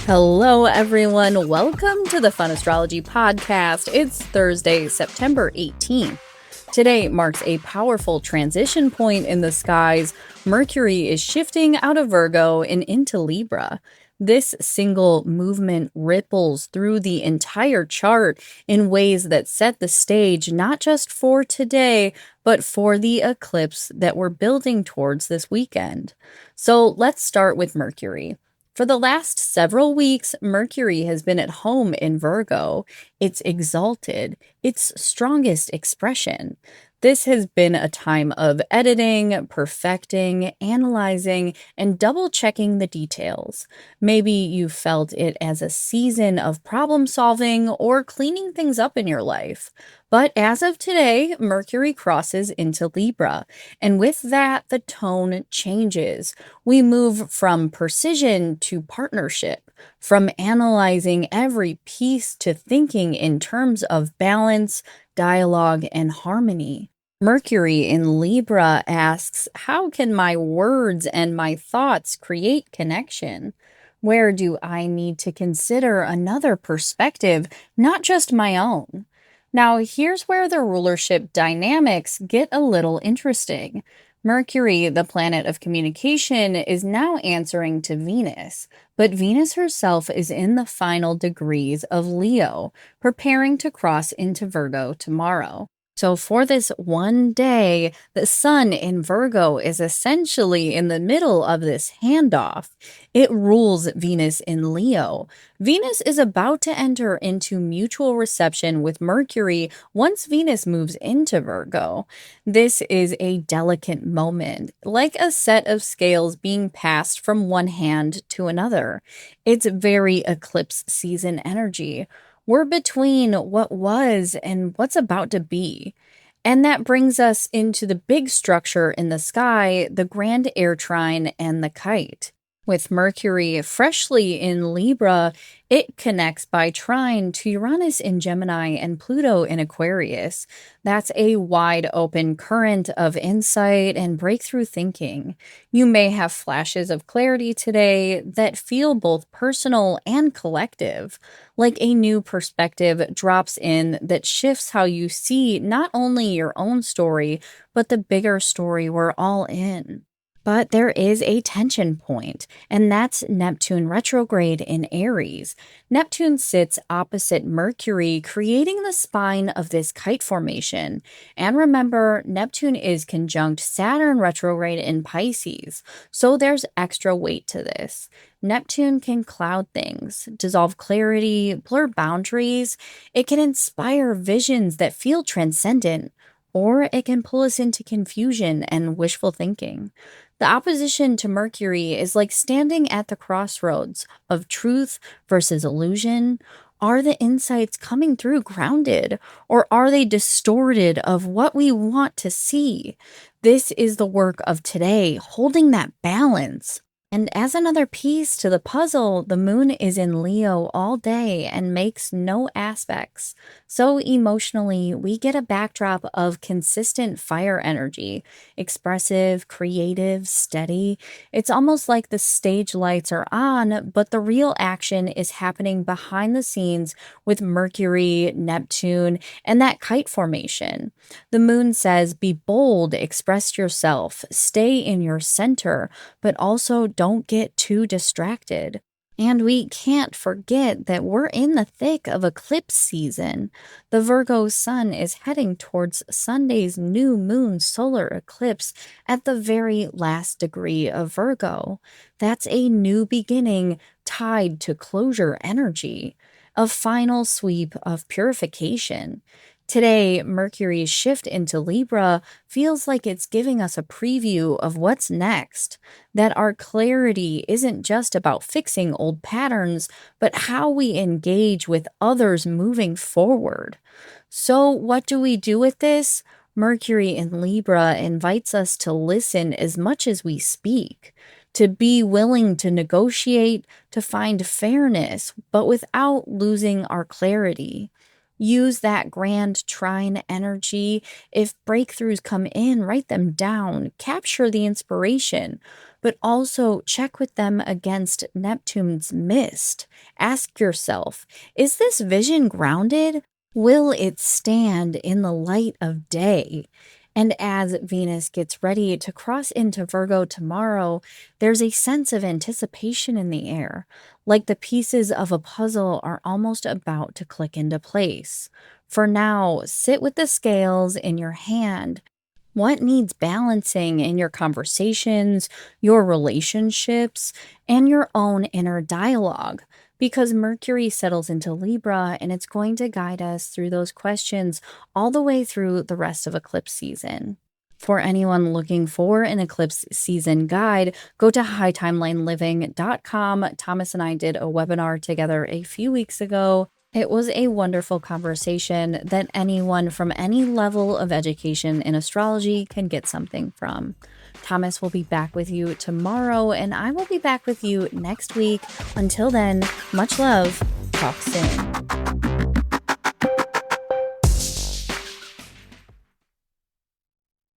Hello, everyone. Welcome to the Fun Astrology Podcast. It's Thursday, September 18th. Today marks a powerful transition point in the skies. Mercury is shifting out of Virgo and into Libra. This single movement ripples through the entire chart in ways that set the stage not just for today, but for the eclipse that we're building towards this weekend. So let's start with Mercury. For the last several weeks, Mercury has been at home in Virgo. It's exalted, its strongest expression. This has been a time of editing, perfecting, analyzing, and double-checking the details. Maybe you felt it as a season of problem-solving or cleaning things up in your life. But as of today, Mercury crosses into Libra, and with that, the tone changes. We move from precision to partnership, from analyzing every piece to thinking in terms of balance, dialogue, and harmony. Mercury in Libra asks, how can my words and my thoughts create connection? Where do I need to consider another perspective, not just my own? Now, here's where the rulership dynamics get a little interesting. Mercury, the planet of communication, is now answering to Venus, but Venus herself is in the final degrees of Leo, preparing to cross into Virgo tomorrow. So for this one day, the sun in Virgo is essentially in the middle of this handoff. It rules Venus in Leo. Venus is about to enter into mutual reception with Mercury once Venus moves into Virgo. This is a delicate moment, like a set of scales being passed from one hand to another. It's very eclipse season energy. We're between what was and what's about to be. And that brings us into the big structure in the sky, the grand air trine and the kite. With Mercury freshly in Libra, it connects by trine to Uranus in Gemini and Pluto in Aquarius. That's a wide open current of insight and breakthrough thinking. You may have flashes of clarity today that feel both personal and collective, like a new perspective drops in that shifts how you see not only your own story, but the bigger story we're all in. But there is a tension point, and that's Neptune retrograde in Aries. Neptune sits opposite Mercury, creating the spine of this kite formation. And remember, Neptune is conjunct Saturn retrograde in Pisces, so there's extra weight to this. Neptune can cloud things, dissolve clarity, blur boundaries. It can inspire visions that feel transcendent, or it can pull us into confusion and wishful thinking. The opposition to Mercury is like standing at the crossroads of truth versus illusion. Are the insights coming through grounded, or are they distorted of what we want to see? This is the work of today, holding that balance. And as another piece to the puzzle, the moon is in Leo all day and makes no aspects. So emotionally, we get a backdrop of consistent fire energy, expressive, creative, steady. It's almost like the stage lights are on, but the real action is happening behind the scenes with Mercury, Neptune, and that kite formation. The moon says, be bold, express yourself, stay in your center, but also don't get too distracted. And we can't forget that we're in the thick of eclipse season. The Virgo sun is heading towards Sunday's new moon solar eclipse at the very last degree of Virgo. That's a new beginning tied to closure energy, a final sweep of purification. Today, Mercury's shift into Libra feels like it's giving us a preview of what's next, that our clarity isn't just about fixing old patterns, but how we engage with others moving forward. So, what do we do with this? Mercury in Libra invites us to listen as much as we speak, to be willing to negotiate, to find fairness, but without losing our clarity. Use that grand trine energy. If breakthroughs come in, write them down, capture the inspiration. but also check with them against Neptune's mist. Ask yourself, is this vision grounded? Will it stand in the light of day? And as Venus gets ready to cross into Virgo tomorrow, there's a sense of anticipation in the air, like the pieces of a puzzle are almost about to click into place. For now, sit with the scales in your hand. What needs balancing in your conversations, your relationships, and your own inner dialogue? Because Mercury settles into Libra and it's going to guide us through those questions all the way through the rest of eclipse season. For anyone looking for an eclipse season guide, go to hightimelineliving.com. Thomas and I did a webinar together a few weeks ago. It was a wonderful conversation that anyone from any level of education in astrology can get something from. Thomas will be back with you tomorrow, and I will be back with you next week. Until then, much love. Talk soon.